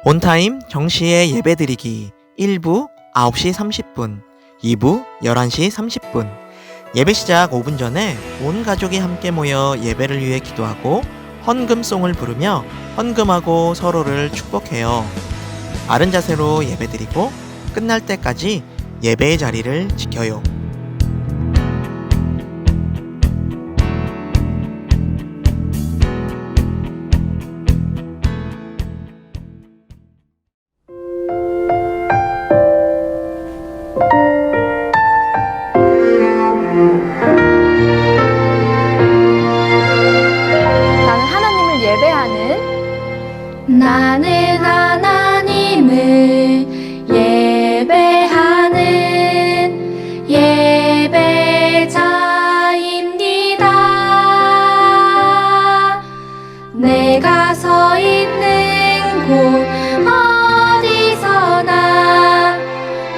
온타임 정시에 예배드리기 1부 9시 30분, 2부 11시 30분. 예배 시작 5분 전에 온 가족이 함께 모여 예배를 위해 기도하고 헌금송을 부르며 헌금하고 서로를 축복해요. 바른 자세로 예배드리고 끝날 때까지 예배의 자리를 지켜요. 나는 하나님을 예배하는 예배자입니다. 내가 서 있는 곳 어디서나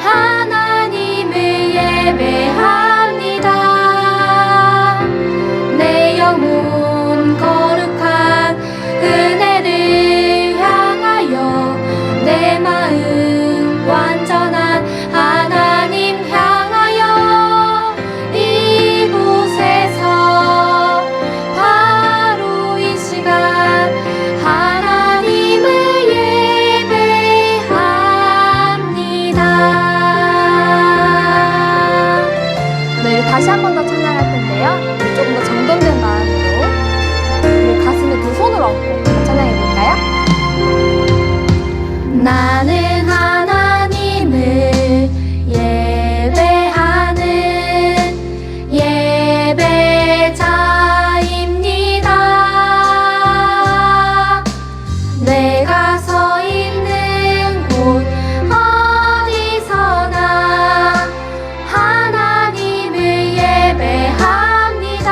하나님을 예배합니다. 내 영혼 거룩한 은혜를 내 마음 완전한 하나님 향하여 이곳에서 바로 이 시간 하나님을 예배합니다. 네, 다시 한 번 더 찬양할 텐데요. 조금 더 정돈된 마음으로 우리 가슴에 두 손을 얹고 찬양해 볼까요? 나는 하나님을 예배하는 예배자입니다. 내가 서 있는 곳 어디서나 하나님을 예배합니다.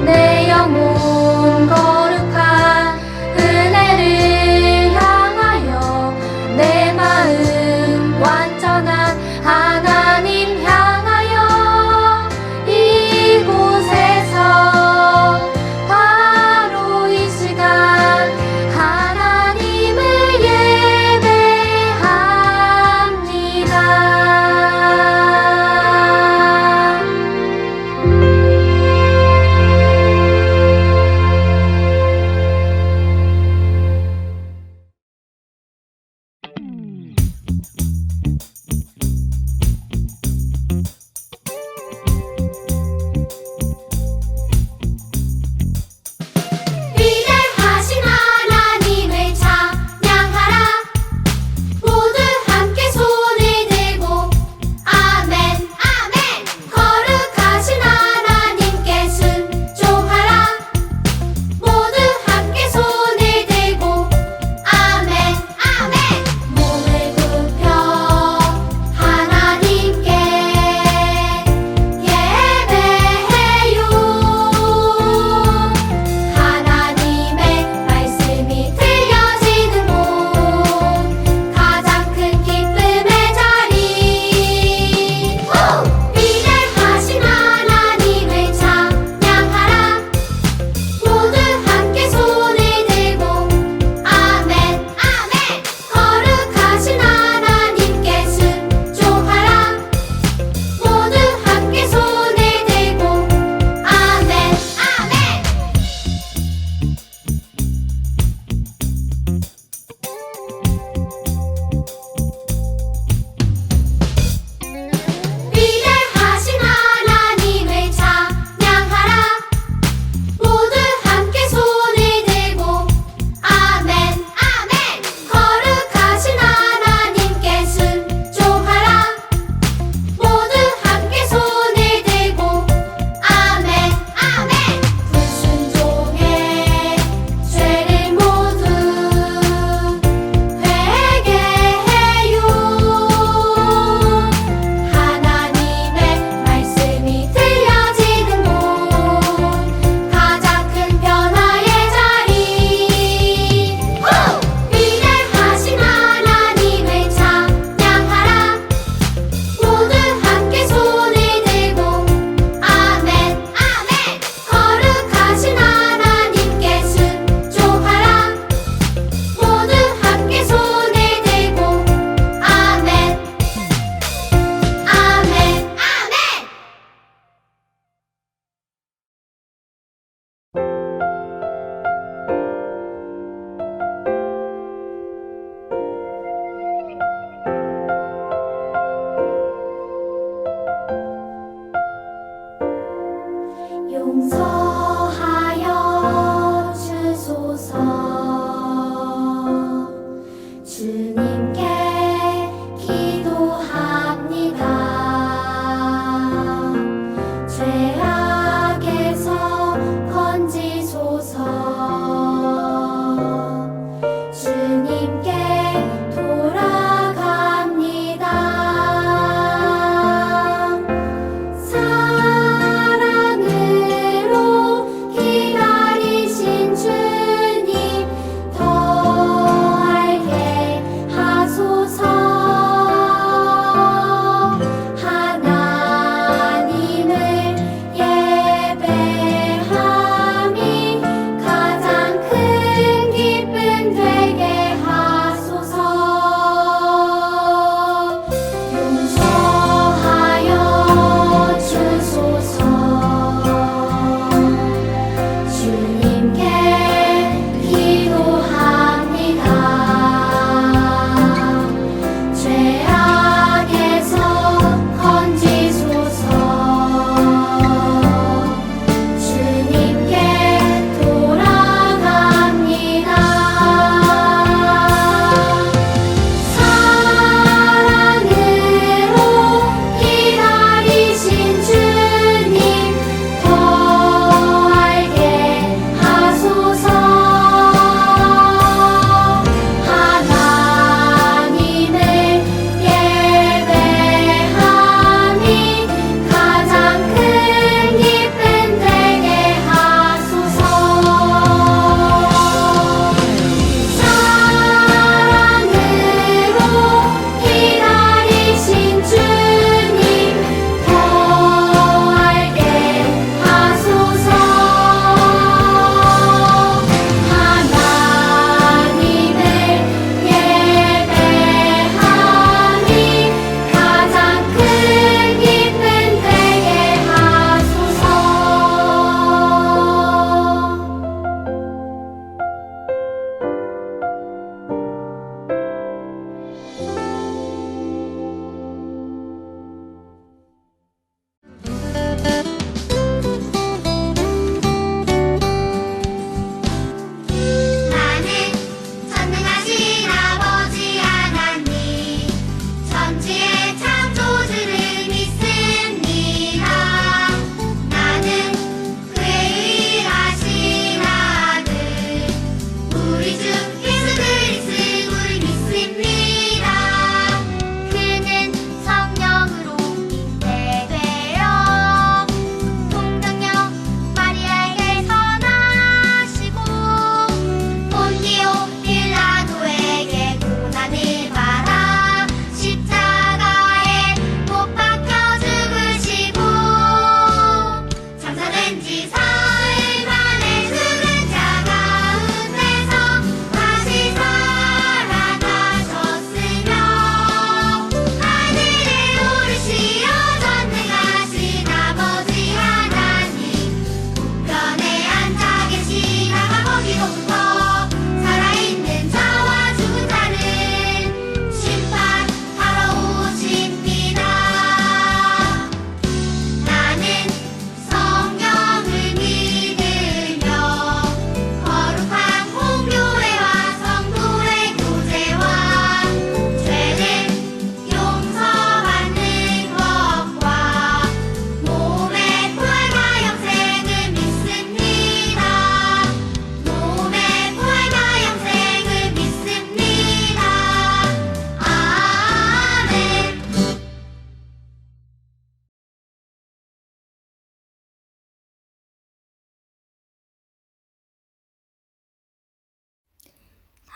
내 영혼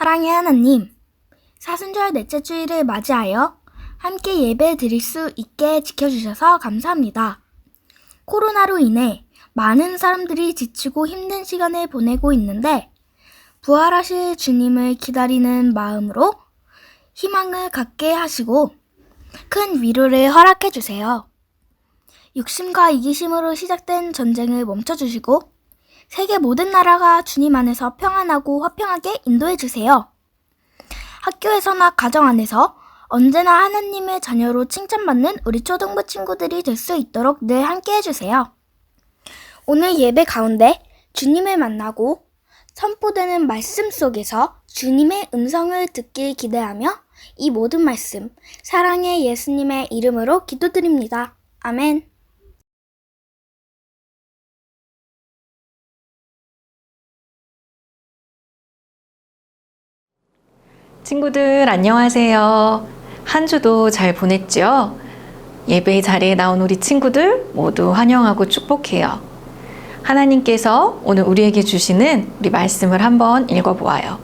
사랑의 하나님, 사순절 넷째 주일을 맞이하여 함께 예배 드릴 수 있게 지켜주셔서 감사합니다. 코로나로 인해 많은 사람들이 지치고 힘든 시간을 보내고 있는데 부활하실 주님을 기다리는 마음으로 희망을 갖게 하시고 큰 위로를 허락해 주세요. 육심과 이기심으로 시작된 전쟁을 멈춰주시고 세계 모든 나라가 주님 안에서 평안하고 화평하게 인도해 주세요. 학교에서나 가정 안에서 언제나 하나님의 자녀로 칭찬받는 우리 초등부 친구들이 될 수 있도록 늘 함께 해주세요. 오늘 예배 가운데 주님을 만나고 선포되는 말씀 속에서 주님의 음성을 듣길 기대하며 이 모든 말씀 사랑의 예수님의 이름으로 기도드립니다. 아멘. 친구들 안녕하세요. 한 주도 잘 보냈죠? 예배 자리에 나온 우리 친구들 모두 환영하고 축복해요. 하나님께서 오늘 우리에게 주시는 우리 말씀을 한번 읽어보아요.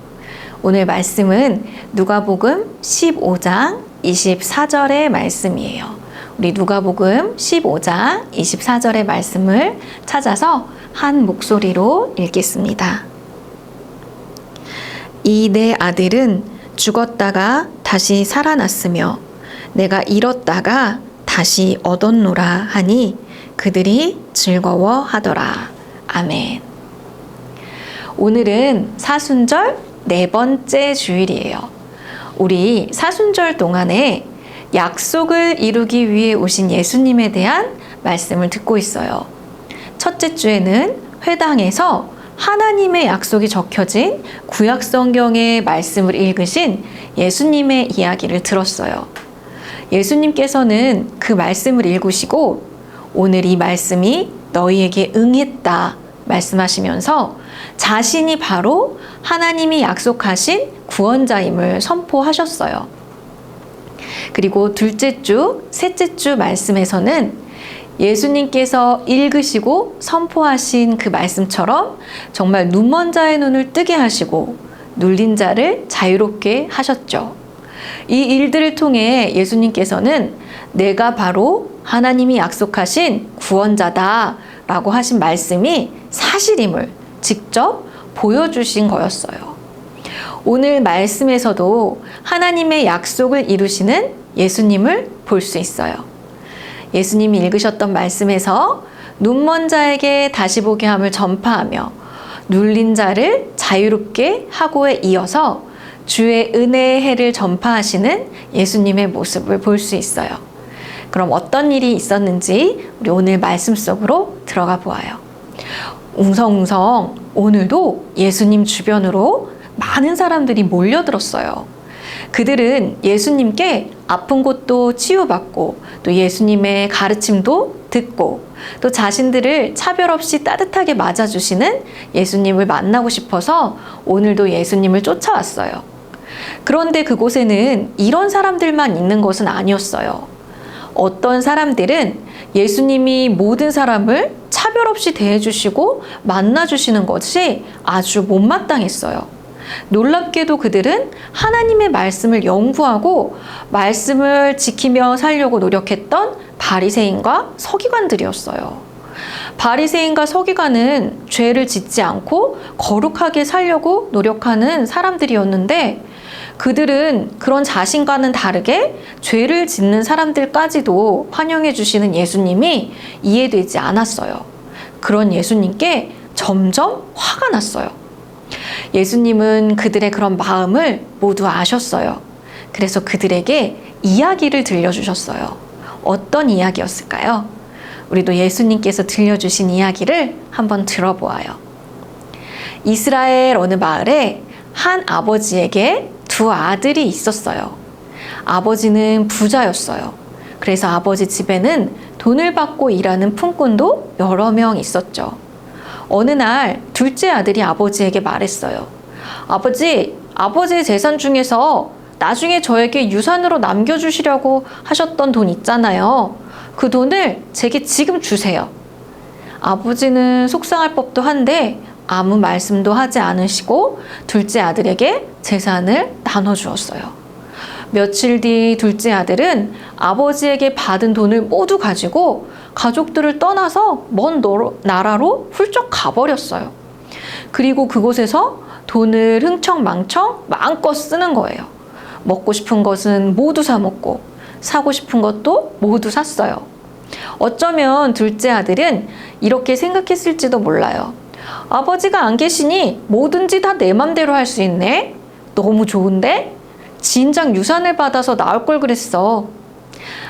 오늘 말씀은 누가복음 15장 24절의 말씀이에요. 우리 누가복음 15장 24절의 말씀을 찾아서 한 목소리로 읽겠습니다. 이 내 아들은 죽었다가 다시 살아났으며 내가 잃었다가 다시 얻었노라 하니 그들이 즐거워하더라. 아멘. 오늘은 사순절 네 번째 주일이에요. 우리 사순절 동안에 약속을 이루기 위해 오신 예수님에 대한 말씀을 듣고 있어요. 첫째 주에는 회당에서 하나님의 약속이 적혀진 구약성경의 말씀을 읽으신 예수님의 이야기를 들었어요. 예수님께서는 그 말씀을 읽으시고 오늘 이 말씀이 너희에게 응했다 말씀하시면서 자신이 바로 하나님이 약속하신 구원자임을 선포하셨어요. 그리고 둘째 주, 셋째 주 말씀에서는 예수님께서 읽으시고 선포하신 그 말씀처럼 정말 눈먼 자의 눈을 뜨게 하시고 눌린 자를 자유롭게 하셨죠. 이 일들을 통해 예수님께서는 내가 바로 하나님이 약속하신 구원자다 라고 하신 말씀이 사실임을 직접 보여주신 거였어요. 오늘 말씀에서도 하나님의 약속을 이루시는 예수님을 볼 수 있어요. 예수님이 읽으셨던 말씀에서 눈먼 자에게 다시 보게 함을 전파하며 눌린 자를 자유롭게 하고에 이어서 주의 은혜의 해를 전파하시는 예수님의 모습을 볼 수 있어요. 그럼 어떤 일이 있었는지 우리 오늘 말씀 속으로 들어가 보아요. 웅성웅성 오늘도 예수님 주변으로 많은 사람들이 몰려들었어요. 그들은 예수님께 아픈 곳도 치유받고 또 예수님의 가르침도 듣고 또 자신들을 차별 없이 따뜻하게 맞아주시는 예수님을 만나고 싶어서 오늘도 예수님을 쫓아왔어요. 그런데 그곳에는 이런 사람들만 있는 것은 아니었어요. 어떤 사람들은 예수님이 모든 사람을 차별 없이 대해주시고 만나주시는 것이 아주 못마땅했어요. 놀랍게도 그들은 하나님의 말씀을 연구하고 말씀을 지키며 살려고 노력했던 바리새인과 서기관들이었어요. 바리새인과 서기관은 죄를 짓지 않고 거룩하게 살려고 노력하는 사람들이었는데 그들은 그런 자신과는 다르게 죄를 짓는 사람들까지도 환영해 주시는 예수님이 이해되지 않았어요. 그런 예수님께 점점 화가 났어요. 예수님은 그들의 그런 마음을 모두 아셨어요. 그래서 그들에게 이야기를 들려주셨어요. 어떤 이야기였을까요? 우리도 예수님께서 들려주신 이야기를 한번 들어보아요. 이스라엘 어느 마을에 한 아버지에게 두 아들이 있었어요. 아버지는 부자였어요. 그래서 아버지 집에는 돈을 받고 일하는 품꾼도 여러 명 있었죠. 어느 날 둘째 아들이 아버지에게 말했어요. 아버지의 재산 중에서 나중에 저에게 유산으로 남겨주시려고 하셨던 돈 있잖아요. 그 돈을 제게 지금 주세요. 아버지는 속상할 법도 한데 아무 말씀도 하지 않으시고 둘째 아들에게 재산을 나눠주었어요. 며칠 뒤 둘째 아들은 아버지에게 받은 돈을 모두 가지고 가족들을 떠나서 먼 나라로 훌쩍 가버렸어요. 그리고 그곳에서 돈을 흥청망청 마음껏 쓰는 거예요. 먹고 싶은 것은 모두 사 먹고 사고 싶은 것도 모두 샀어요. 어쩌면 둘째 아들은 이렇게 생각했을지도 몰라요. 아버지가 안 계시니 뭐든지 다 내 맘대로 할 수 있네? 너무 좋은데? 진작 유산을 받아서 나올 걸 그랬어.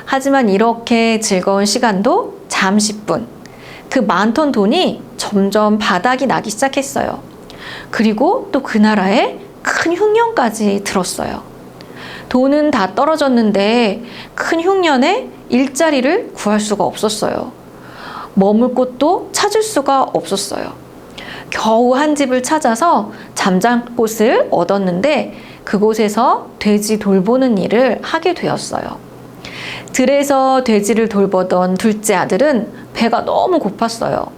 하지만 이렇게 즐거운 시간도 잠시뿐. 그 많던 돈이 점점 바닥이 나기 시작했어요. 그리고 또 그 나라에 큰 흉년까지 들었어요. 돈은 다 떨어졌는데 큰 흉년에 일자리를 구할 수가 없었어요. 머물 곳도 찾을 수가 없었어요. 겨우 한 집을 찾아서 잠잘 곳을 얻었는데 그곳에서 돼지 돌보는 일을 하게 되었어요. 들에서 돼지를 돌보던 둘째 아들은 배가 너무 고팠어요.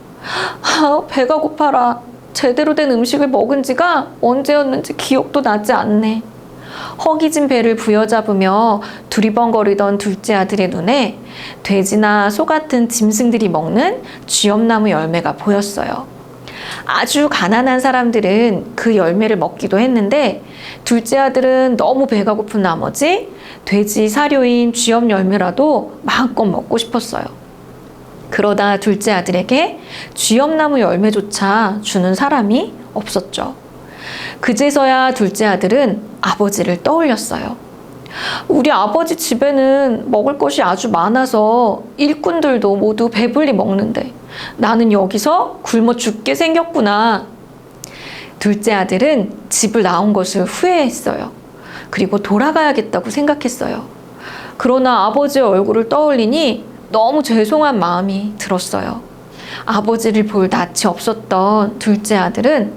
배가 고파라. 제대로 된 음식을 먹은 지가 언제였는지 기억도 나지 않네. 허기진 배를 부여잡으며 두리번거리던 둘째 아들의 눈에 돼지나 소 같은 짐승들이 먹는 쥐엄나무 열매가 보였어요. 아주 가난한 사람들은 그 열매를 먹기도 했는데 둘째 아들은 너무 배가 고픈 나머지 돼지 사료인 쥐엄 열매라도 마음껏 먹고 싶었어요. 그러다 둘째 아들에게 쥐엄나무 열매조차 주는 사람이 없었죠. 그제서야 둘째 아들은 아버지를 떠올렸어요. 우리 아버지 집에는 먹을 것이 아주 많아서 일꾼들도 모두 배불리 먹는데 나는 여기서 굶어 죽게 생겼구나. 둘째 아들은 집을 나온 것을 후회했어요. 그리고 돌아가야겠다고 생각했어요. 그러나 아버지의 얼굴을 떠올리니 너무 죄송한 마음이 들었어요. 아버지를 볼 낯이 없었던 둘째 아들은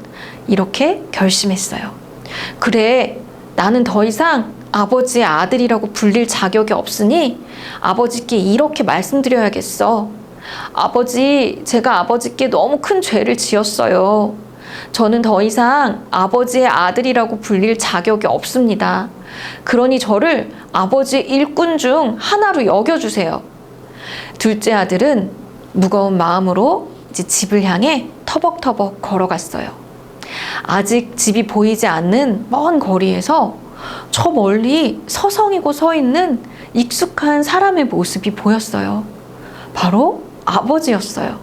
이렇게 결심했어요. 그래, 나는 더 이상 아버지의 아들이라고 불릴 자격이 없으니 아버지께 이렇게 말씀드려야겠어. 아버지, 제가 아버지께 너무 큰 죄를 지었어요. 저는 더 이상 아버지의 아들이라고 불릴 자격이 없습니다. 그러니 저를 아버지의 일꾼 중 하나로 여겨주세요. 둘째 아들은 무거운 마음으로 이제 집을 향해 터벅터벅 걸어갔어요. 아직 집이 보이지 않는 먼 거리에서 저 멀리 서성이고 서 있는 익숙한 사람의 모습이 보였어요. 바로 아버지였어요.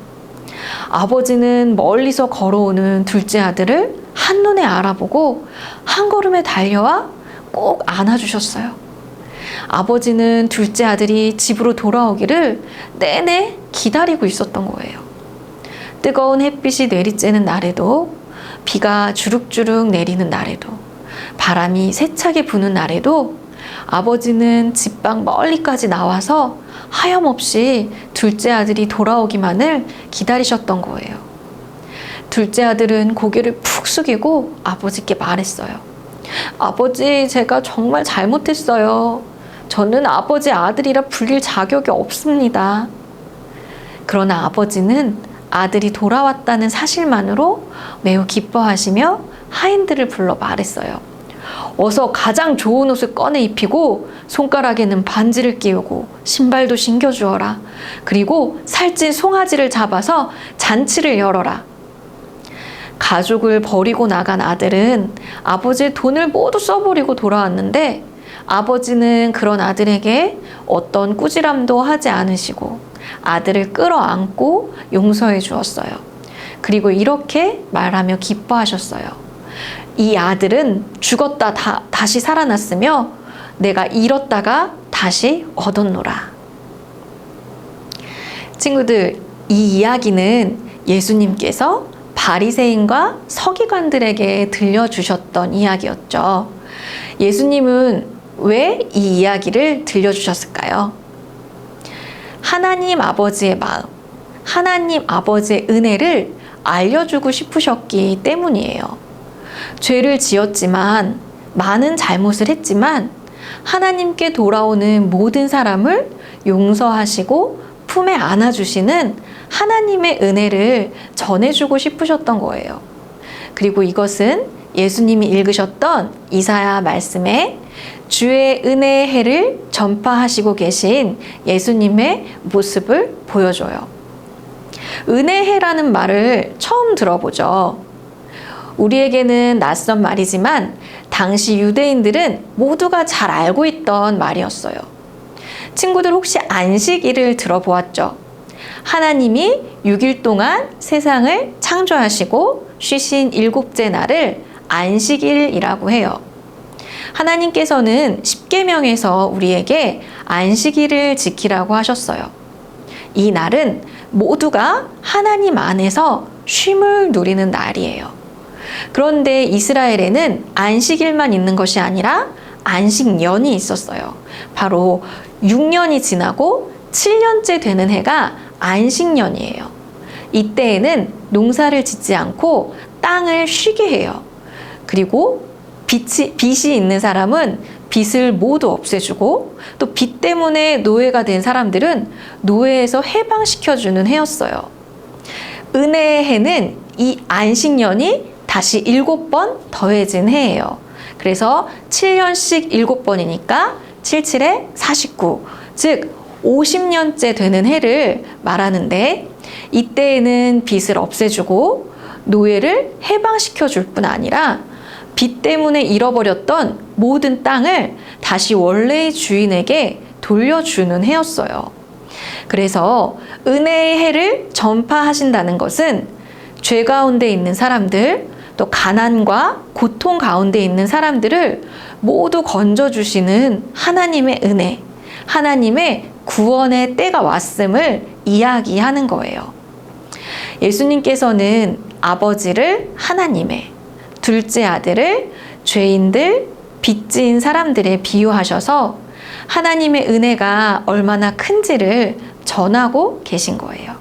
아버지는 멀리서 걸어오는 둘째 아들을 한눈에 알아보고 한 걸음에 달려와 꼭 안아주셨어요. 아버지는 둘째 아들이 집으로 돌아오기를 내내 기다리고 있었던 거예요. 뜨거운 햇빛이 내리쬐는 날에도, 비가 주룩주룩 내리는 날에도, 바람이 세차게 부는 날에도 아버지는 집 밖 멀리까지 나와서 하염없이 둘째 아들이 돌아오기만을 기다리셨던 거예요. 둘째 아들은 고개를 푹 숙이고 아버지께 말했어요. 아버지, 제가 정말 잘못했어요. 저는 아버지 아들이라 불릴 자격이 없습니다. 그러나 아버지는 아들이 돌아왔다는 사실만으로 매우 기뻐하시며 하인들을 불러 말했어요. 어서 가장 좋은 옷을 꺼내 입히고 손가락에는 반지를 끼우고 신발도 신겨주어라. 그리고 살찐 송아지를 잡아서 잔치를 열어라. 가족을 버리고 나간 아들은 아버지의 돈을 모두 써버리고 돌아왔는데 아버지는 그런 아들에게 어떤 꾸지람도 하지 않으시고 아들을 끌어안고 용서해 주었어요. 그리고 이렇게 말하며 기뻐하셨어요. 이 아들은 죽었다 다시 살아났으며 내가 잃었다가 다시 얻었노라. 친구들, 이 이야기는 예수님께서 바리새인과 서기관들에게 들려주셨던 이야기였죠. 예수님은 왜 이 이야기를 들려주셨을까요? 하나님 아버지의 마음, 하나님 아버지의 은혜를 알려주고 싶으셨기 때문이에요. 죄를 지었지만, 많은 잘못을 했지만 하나님께 돌아오는 모든 사람을 용서하시고 품에 안아주시는 하나님의 은혜를 전해주고 싶으셨던 거예요. 그리고 이것은 예수님이 읽으셨던 이사야 말씀에 주의 은혜의 해를 전파하시고 계신 예수님의 모습을 보여줘요. 은혜해라는 말을 처음 들어보죠. 우리에게는 낯선 말이지만 당시 유대인들은 모두가 잘 알고 있던 말이었어요. 친구들 혹시 안식일을 들어보았죠? 하나님이 6일 동안 세상을 창조하시고 쉬신 7째 날을 안식일이라고 해요. 하나님께서는 십계명에서 우리에게 안식일을 지키라고 하셨어요. 이 날은 모두가 하나님 안에서 쉼을 누리는 날이에요. 그런데 이스라엘에는 안식일만 있는 것이 아니라 안식년이 있었어요. 바로 6년이 지나고 7년째 되는 해가 안식년이에요. 이때에는 농사를 짓지 않고 땅을 쉬게 해요. 그리고 빚이 있는 사람은 빚을 모두 없애주고 또 빚 때문에 노예가 된 사람들은 노예에서 해방시켜주는 해였어요. 은혜의 해는 이 안식년이 다시 7번 더해진 해예요. 그래서 7년씩 7번이니까 77에 49, 즉 50년째 되는 해를 말하는데 이때에는 빚을 없애주고 노예를 해방시켜줄 뿐 아니라 빚 때문에 잃어버렸던 모든 땅을 다시 원래의 주인에게 돌려주는 해였어요. 그래서 은혜의 해를 전파하신다는 것은 죄 가운데 있는 사람들, 또 가난과 고통 가운데 있는 사람들을 모두 건져주시는 하나님의 은혜, 하나님의 구원의 때가 왔음을 이야기하는 거예요. 예수님께서는 아버지를 하나님의, 둘째 아들을 죄인들, 빚진 사람들에 비유하셔서 하나님의 은혜가 얼마나 큰지를 전하고 계신 거예요.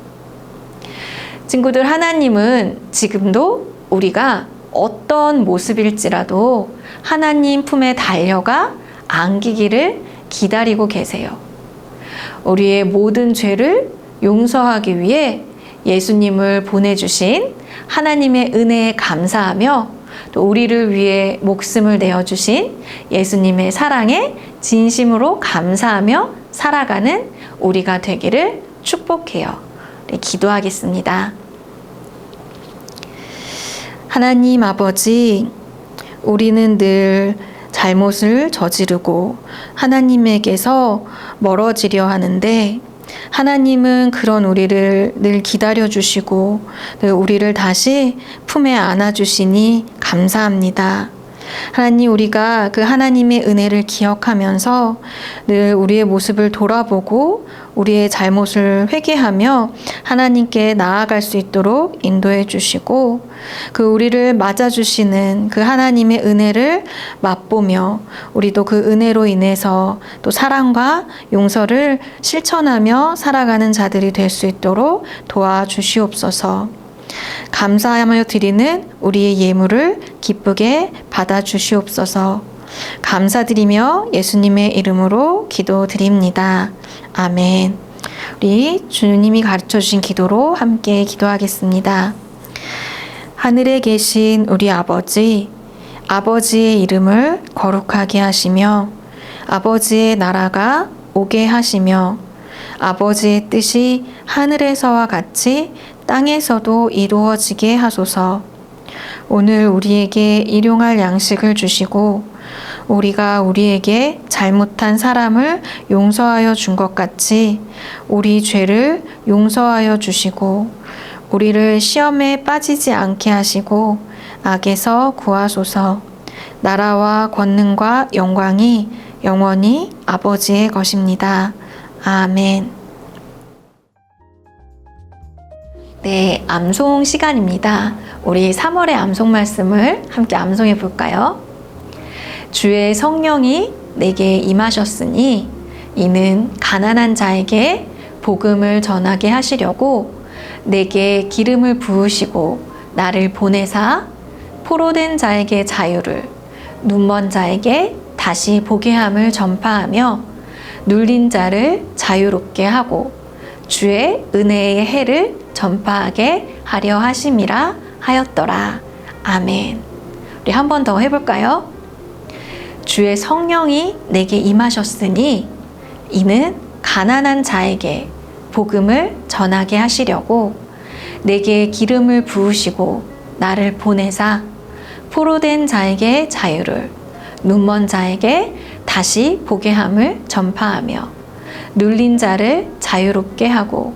친구들, 하나님은 지금도 우리가 어떤 모습일지라도 하나님 품에 달려가 안기기를 기다리고 계세요. 우리의 모든 죄를 용서하기 위해 예수님을 보내주신 하나님의 은혜에 감사하며 또 우리를 위해 목숨을 내어주신 예수님의 사랑에 진심으로 감사하며 살아가는 우리가 되기를 축복해요. 기도하겠습니다. 하나님 아버지, 우리는 늘 잘못을 저지르고 하나님에게서 멀어지려 하는데 하나님은 그런 우리를 늘 기다려주시고 늘 우리를 다시 품에 안아주시니 감사합니다. 하나님, 우리가 그 하나님의 은혜를 기억하면서 늘 우리의 모습을 돌아보고 우리의 잘못을 회개하며 하나님께 나아갈 수 있도록 인도해 주시고 그 우리를 맞아주시는 그 하나님의 은혜를 맛보며 우리도 그 은혜로 인해서 또 사랑과 용서를 실천하며 살아가는 자들이 될 수 있도록 도와주시옵소서. 감사하며 드리는 우리의 예물을 기쁘게 받아주시옵소서. 감사드리며 예수님의 이름으로 기도드립니다. 아멘. 우리 주님이 가르쳐주신 기도로 함께 기도하겠습니다. 하늘에 계신 우리 아버지, 아버지의 이름을 거룩하게 하시며 아버지의 나라가 오게 하시며 아버지의 뜻이 하늘에서와 같이 땅에서도 이루어지게 하소서. 오늘 우리에게 일용할 양식을 주시고 우리가 우리에게 잘못한 사람을 용서하여 준 것 같이 우리 죄를 용서하여 주시고 우리를 시험에 빠지지 않게 하시고 악에서 구하소서. 나라와 권능과 영광이 영원히 아버지의 것입니다. 아멘. 네, 암송 시간입니다. 우리 3월의 암송 말씀을 함께 암송해 볼까요? 주의 성령이 내게 임하셨으니 이는 가난한 자에게 복음을 전하게 하시려고 내게 기름을 부으시고 나를 보내사 포로된 자에게 자유를, 눈먼 자에게 다시 보게 함을 전파하며 눌린 자를 자유롭게 하고 주의 은혜의 해를 전파하게 하려 하심이라 하였더라. 아멘. 우리 한 번 더 해볼까요? 주의 성령이 내게 임하셨으니 이는 가난한 자에게 복음을 전하게 하시려고 내게 기름을 부으시고 나를 보내사 포로된 자에게 자유를, 눈먼 자에게 다시 보게 함을 전파하며 눌린 자를 자유롭게 하고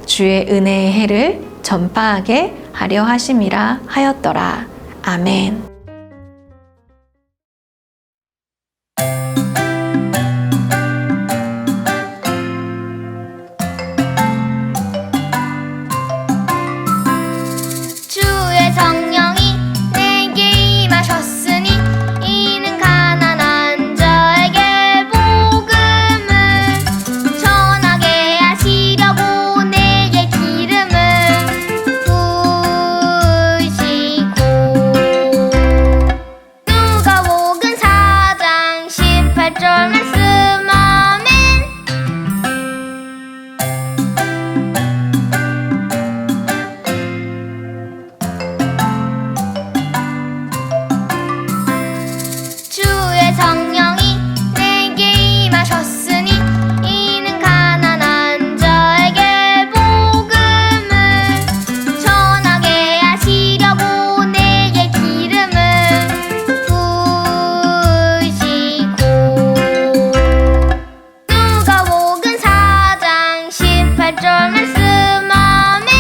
주의 은혜의 해를 전파하게 하려 하심이라 하였더라. 아멘. 주의 성령이 내게 임하셨으니 이는 가난한 자에게 복음을 전하게 하시려고 내게 기름을 부으시고 누가복음 4장 18절 말씀 아멘. 주의 성령이 내게 임하셨으니 이는 가난한 자에게 복음을 전하게 하시려고 내게 기름을 부으시고 누가복음 4장 18절 말씀 아멘.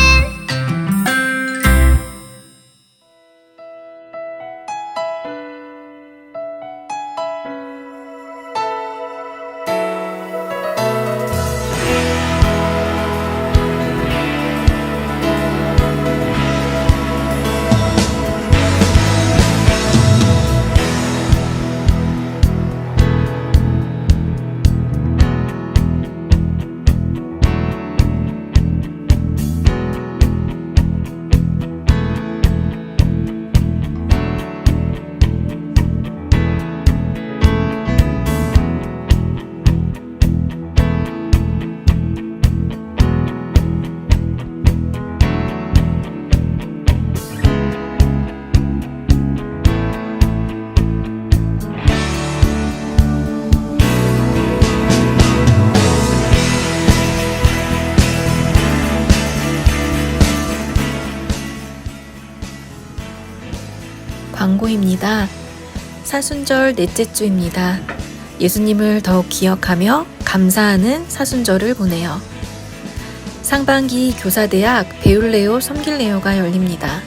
광고입니다. 사순절 넷째 주입니다. 예수님을 더욱 기억하며 감사하는 사순절을 보내요. 상반기 교사대학 베울레오 섬길레오가 열립니다.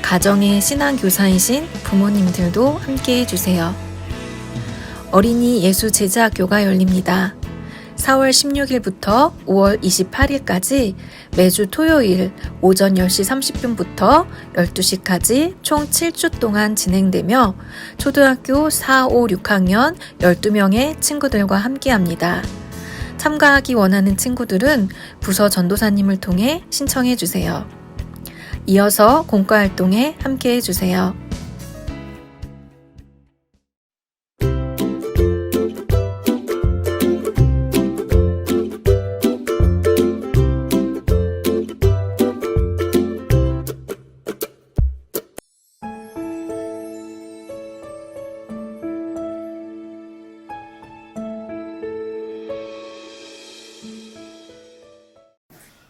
가정의 신앙교사이신 부모님들도 함께 해주세요. 어린이 예수 제자학교가 열립니다. 4월 16일부터 5월 28일까지 매주 토요일 오전 10시 30분부터 12시까지 총 7주 동안 진행되며 초등학교 4, 5, 6학년 12명의 친구들과 함께합니다. 참가하기 원하는 친구들은 부서 전도사님을 통해 신청해 주세요. 이어서 공과활동에 함께해 주세요.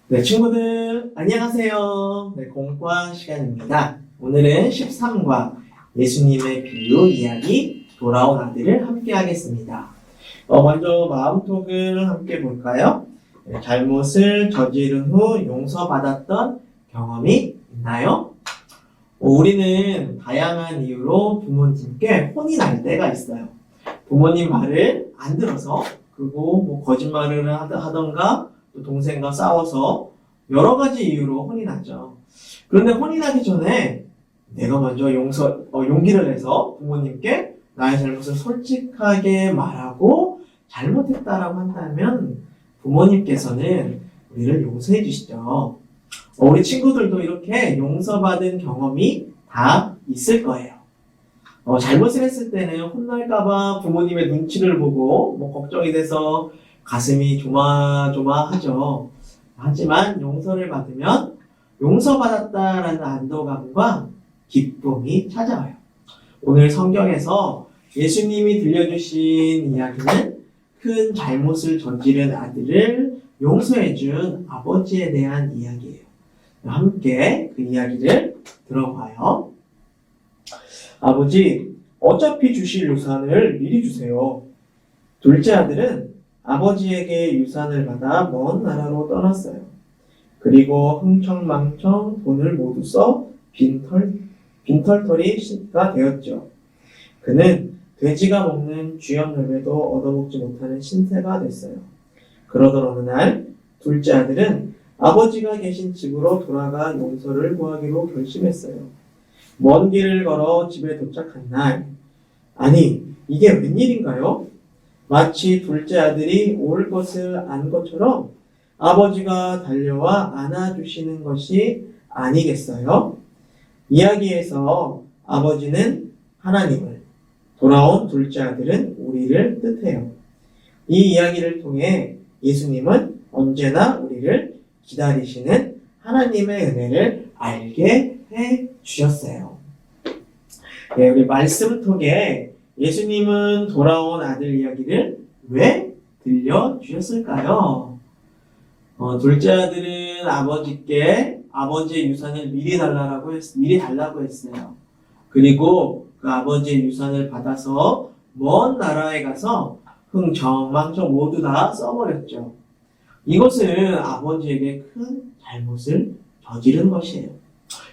네, 친구들, 안녕하세요. 네, 공과 시간입니다. 오늘은 13과 예수님의 비유 이야기, 돌아온 아들을 함께 하겠습니다. 먼저 마음톡을 함께 볼까요? 네, 잘못을 저지른 후 용서받았던 경험이 있나요? 우리는 다양한 이유로 부모님께 혼이 날 때가 있어요. 부모님 말을 안 들어서, 그리고 뭐 거짓말을 하던가, 또 동생과 싸워서 여러 가지 이유로 혼이 나죠. 그런데 혼이 나기 전에 내가 먼저 용기를 내서 부모님께 나의 잘못을 솔직하게 말하고 잘못했다라고 한다면 부모님께서는 우리를 용서해 주시죠. 우리 친구들도 이렇게 용서받은 경험이 다 있을 거예요. 잘못을 했을 때는 혼날까봐 부모님의 눈치를 보고 걱정이 돼서 가슴이 조마조마하죠. 하지만 용서를 받으면 용서받았다라는 안도감과 기쁨이 찾아와요. 오늘 성경에서 예수님이 들려주신 이야기는 큰 잘못을 저지른 아들을 용서해준 아버지에 대한 이야기예요. 함께 그 이야기를 들어봐요. 아버지, 어차피 주실 유산을 미리 주세요. 둘째 아들은 아버지에게 유산을 받아 먼 나라로 떠났어요. 그리고 흥청망청 돈을 모두 써 빈털터리가 되었죠. 그는 돼지가 먹는 쥐염열매도 얻어먹지 못하는 신세가 됐어요. 그러던 어느 날 둘째 아들은 아버지가 계신 집으로 돌아가 용서를 구하기로 결심했어요. 먼 길을 걸어 집에 도착한 날, 아니, 이게 웬일인가요? 마치 둘째 아들이 올 것을 안 것처럼 아버지가 달려와 안아주시는 것이 아니겠어요? 이야기에서 아버지는 하나님을, 돌아온 둘째 아들은 우리를 뜻해요. 이 이야기를 통해 예수님은 언제나 우리를 기다리시는 하나님의 은혜를 알게 해 주셨어요. 네, 우리 말씀톡에 예수님은 돌아온 아들 이야기를 왜 들려주셨을까요? 둘째 아들은 아버지께 아버지의 유산을 미리 달라고 했어요. 그리고 그 아버지의 유산을 받아서 먼 나라에 가서 흥청망청 모두 다 써버렸죠. 이것은 아버지에게 큰 잘못을 저지른 것이에요.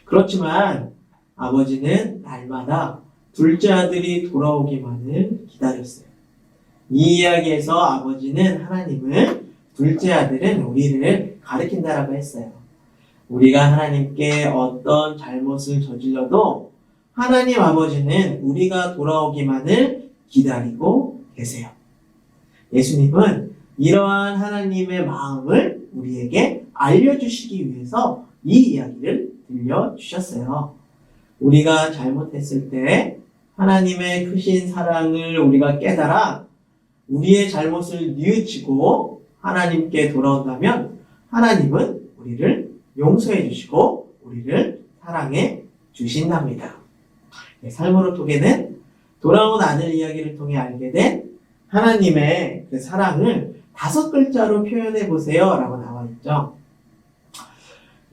그렇지만 아버지는 날마다 둘째 아들이 돌아오기만을 기다렸어요. 이 이야기에서 아버지는 하나님을, 둘째 아들은 우리를 가리킨다라고 했어요. 우리가 하나님께 어떤 잘못을 저질러도 하나님 아버지는 우리가 돌아오기만을 기다리고 계세요. 예수님은 이러한 하나님의 마음을 우리에게 알려주시기 위해서 이 이야기를 들려주셨어요. 우리가 잘못했을 때 하나님의 크신 사랑을 우리가 깨달아 우리의 잘못을 뉘우치고 하나님께 돌아온다면 하나님은 우리를 용서해 주시고 우리를 사랑해 주신답니다. 삶으로 통해는 돌아온 아들 이야기를 통해 알게 된 하나님의 그 사랑을 5글자로 표현해 보세요 라고 나와 있죠.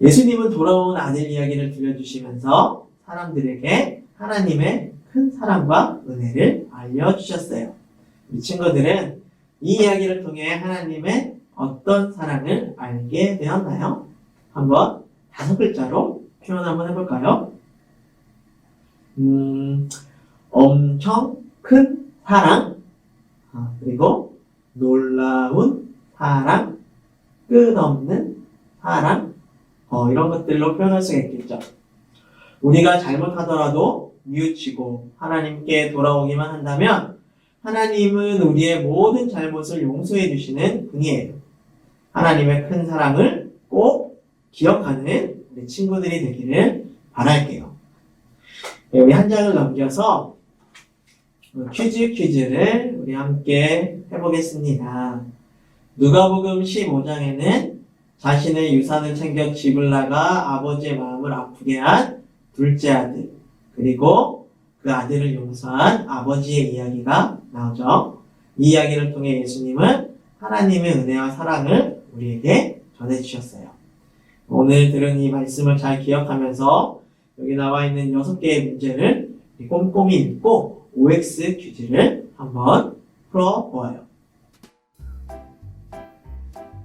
예수님은 돌아온 아들 이야기를 들려주시면서 사람들에게 하나님의 큰 사랑과 은혜를 알려주셨어요. 우리 친구들은 이 이야기를 통해 하나님의 어떤 사랑을 알게 되었나요? 한번 5글자로 표현 한번 해볼까요? 엄청 큰 사랑, 그리고 놀라운 사랑, 끝없는 사랑, 이런 것들로 표현할 수가 있겠죠. 우리가 잘못하더라도 뉘우치고 하나님께 돌아오기만 한다면 하나님은 우리의 모든 잘못을 용서해 주시는 분이에요. 하나님의 큰 사랑을 꼭 기억하는 우리 친구들이 되기를 바랄게요. 네, 우리 한 장을 넘겨서 퀴즈를 우리 함께 해보겠습니다. 누가복음 15장에는 자신의 유산을 챙겨 집을 나가 아버지의 마음을 아프게 한 둘째 아들, 그리고 그 아들을 용서한 아버지의 이야기가 나오죠. 이 이야기를 통해 예수님은 하나님의 은혜와 사랑을 우리에게 전해주셨어요. 오늘 들은 이 말씀을 잘 기억하면서 여기 나와 있는 6개의 문제를 꼼꼼히 읽고 OX 퀴즈를 한번 풀어보아요.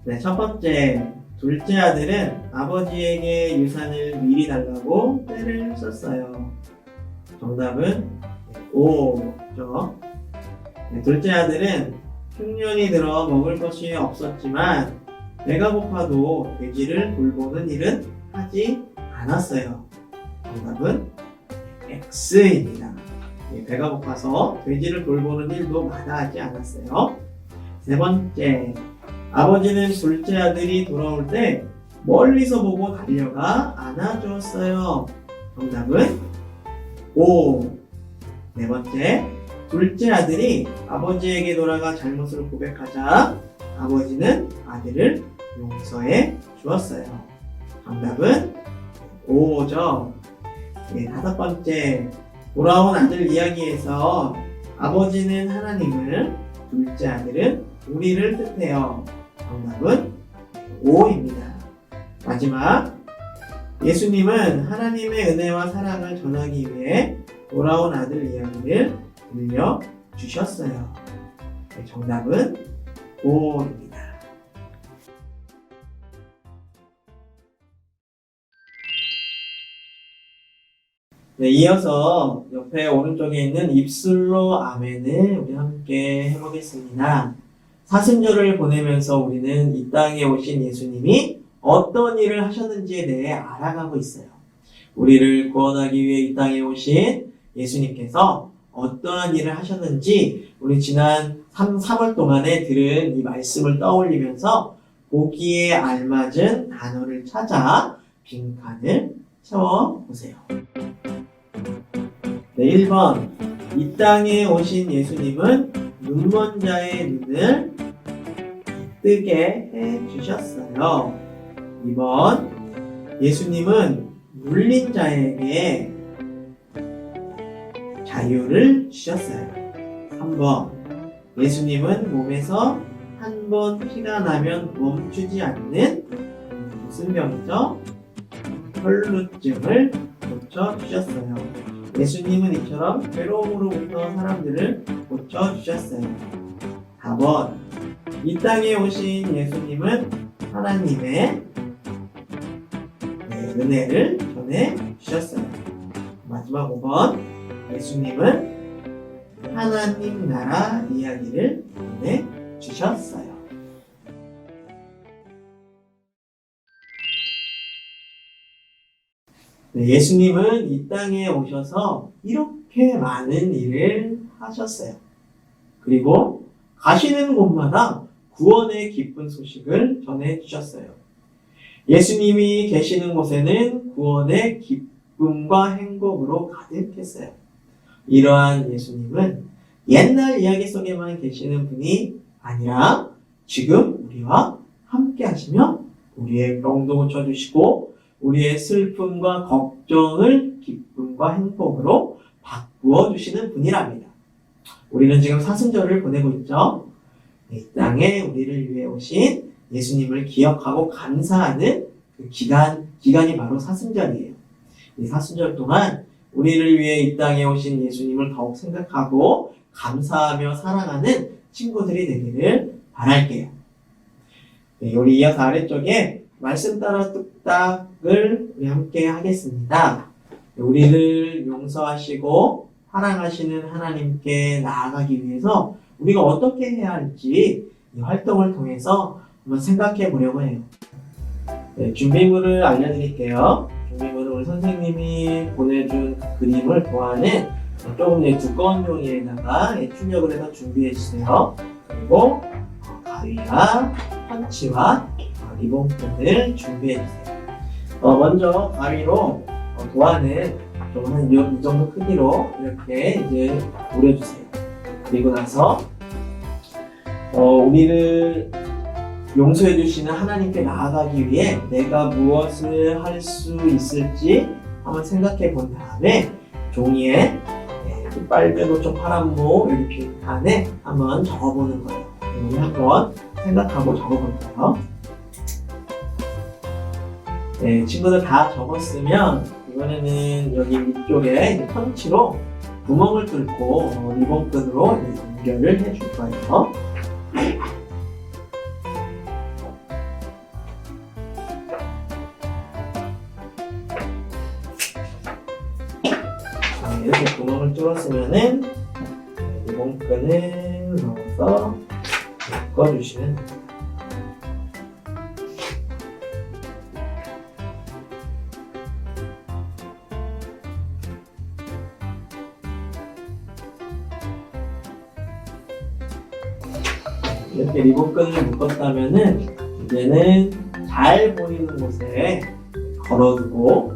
네, 첫 번째, 둘째 아들은 아버지에게 유산을 미리 달라고 때를 썼어요. 정답은 O죠. 네, 둘째 아들은 흉년이 들어 먹을 것이 없었지만 배가 고파도 돼지를 돌보는 일은 하지 않았어요. 정답은 X입니다. 네, 배가 고파서 돼지를 돌보는 일도 마다하지 않았어요. 세 번째, 아버지는 둘째 아들이 돌아올 때 멀리서 보고 달려가 안아주었어요. 정답은 O. 네 번째, 둘째 아들이 아버지에게 돌아가 잘못을 고백하자 아버지는 아들을 용서해 주었어요. 정답은 O죠. 네, 다섯 번째, 돌아온 아들 이야기에서 아버지는 하나님을, 둘째 아들은 우리를 뜻해요. 정답은 5입니다. 마지막, 예수님은 하나님의 은혜와 사랑을 전하기 위해 돌아온 아들 이야기를 들려주셨어요. 네, 정답은 5입니다. 네, 이어서 옆에 오른쪽에 있는 입술로 아멘을 우리 함께 해보겠습니다. 사순절을 보내면서 우리는 이 땅에 오신 예수님이 어떤 일을 하셨는지에 대해 알아가고 있어요. 우리를 구원하기 위해 이 땅에 오신 예수님께서 어떠한 일을 하셨는지 우리 지난 3월 동안에 들은 이 말씀을 떠올리면서 보기에 알맞은 단어를 찾아 빈칸을 채워보세요. 네, 1번. 이 땅에 오신 예수님은 눈먼 자의 눈을 뜨게 해주셨어요. 2번. 예수님은 물린 자에게 자유를 주셨어요. 3번. 예수님은 몸에서 한 번 피가 나면 멈추지 않는 무슨 병이죠? 혈루증을 고쳐주셨어요. 예수님은 이처럼 괴로움으로부터 사람들을 고쳐주셨어요. 4번. 이 땅에 오신 예수님은 하나님의 은혜를 전해주셨어요. 마지막 5번. 예수님은 하나님 나라 이야기를 전해주셨어요. 네, 예수님은 이 땅에 오셔서 이렇게 많은 일을 하셨어요. 그리고 가시는 곳마다 구원의 기쁜 소식을 전해주셨어요. 예수님이 계시는 곳에는 구원의 기쁨과 행복으로 가득했어요. 이러한 예수님은 옛날 이야기 속에만 계시는 분이 아니라 지금 우리와 함께 하시며 우리의 병도 고쳐주시고 우리의 슬픔과 걱정을 기쁨과 행복으로 바꾸어 주시는 분이랍니다. 우리는 지금 사순절을 보내고 있죠. 이 땅에 우리를 위해 오신 예수님을 기억하고 감사하는 그 기간이 바로 사순절이에요. 이 사순절 동안 우리를 위해 이 땅에 오신 예수님을 더욱 생각하고 감사하며 사랑하는 친구들이 되기를 바랄게요. 네, 우리 이어서 아래쪽에 말씀 따라 뚝딱을 우리 함께 하겠습니다. 우리를 용서하시고 사랑하시는 하나님께 나아가기 위해서 우리가 어떻게 해야 할지 이 활동을 통해서 한번 생각해 보려고 해요. 네, 준비물을 알려드릴게요. 준비물은 우리 선생님이 보내준 그림을 도안은 조금 두꺼운 종이에다가 출력을 해서 준비해 주세요. 그리고 가위와 펀치와 리본끈을 준비해 주세요. 먼저 가위로 도안을 좀 한 이 정도 크기로 이렇게 이제 오려주세요. 그리고 나서 우리를 용서해 주시는 하나님께 나아가기 위해 내가 무엇을 할 수 있을지 한번 생각해 본 다음에 종이에 빨대로 좀 파란모 여기 빈칸에 한번 적어보는 거예요. 우리 한번 생각하고 적어볼까요? 네, 친구들 다 적었으면 이번에는 여기 위쪽에 펀치로 구멍을 뚫고 리본끈으로 연결을 해줄 거예요. 이렇게 구멍을 뚫었으면은 리본끈을 넣어서 묶어주시면 됩니다. 이렇게 리본끈을 묶었다면은 이제는 잘 보이는 곳에 걸어두고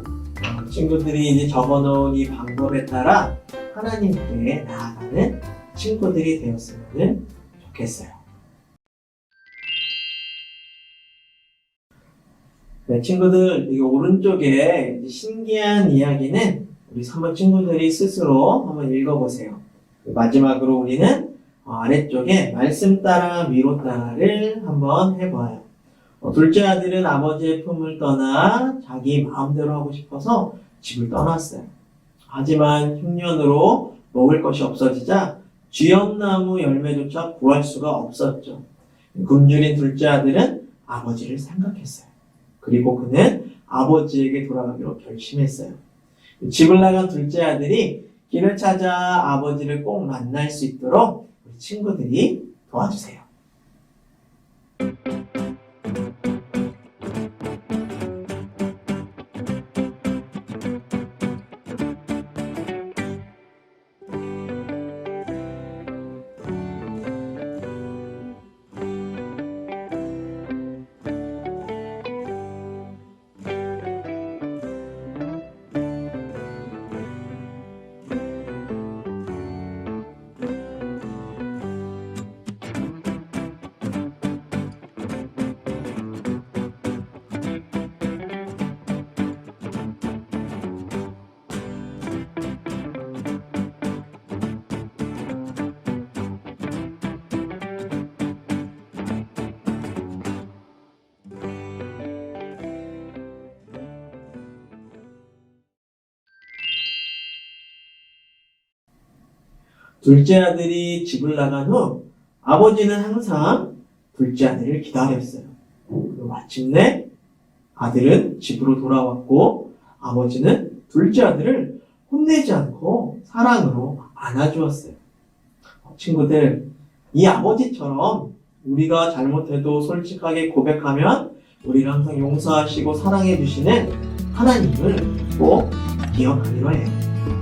친구들이 이제 적어놓은 이 방법에 따라 하나님께 나아가는 친구들이 되었으면 좋겠어요. 네, 친구들, 이 오른쪽에 신기한 이야기는 우리 3번 친구들이 스스로 한번 읽어보세요. 마지막으로 우리는 아래쪽에 말씀 따라 위로 따라를 한번 해봐요. 둘째 아들은 아버지의 품을 떠나 자기 마음대로 하고 싶어서 집을 떠났어요. 하지만 흉년으로 먹을 것이 없어지자 쥐엄나무 열매조차 구할 수가 없었죠. 굶주린 둘째 아들은 아버지를 생각했어요. 그리고 그는 아버지에게 돌아가기로 결심했어요. 집을 나간 둘째 아들이 길을 찾아 아버지를 꼭 만날 수 있도록 우리 친구들이 도와주세요. 둘째 아들이 집을 나간 후 아버지는 항상 둘째 아들을 기다렸어요. 그리고 마침내 아들은 집으로 돌아왔고 아버지는 둘째 아들을 혼내지 않고 사랑으로 안아주었어요. 친구들, 이 아버지처럼 우리가 잘못해도 솔직하게 고백하면 우리를 항상 용서하시고 사랑해 주시는 하나님을 꼭 기억하기로 해요.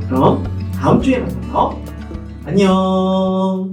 그럼 다음 주에 만나요. 안녕.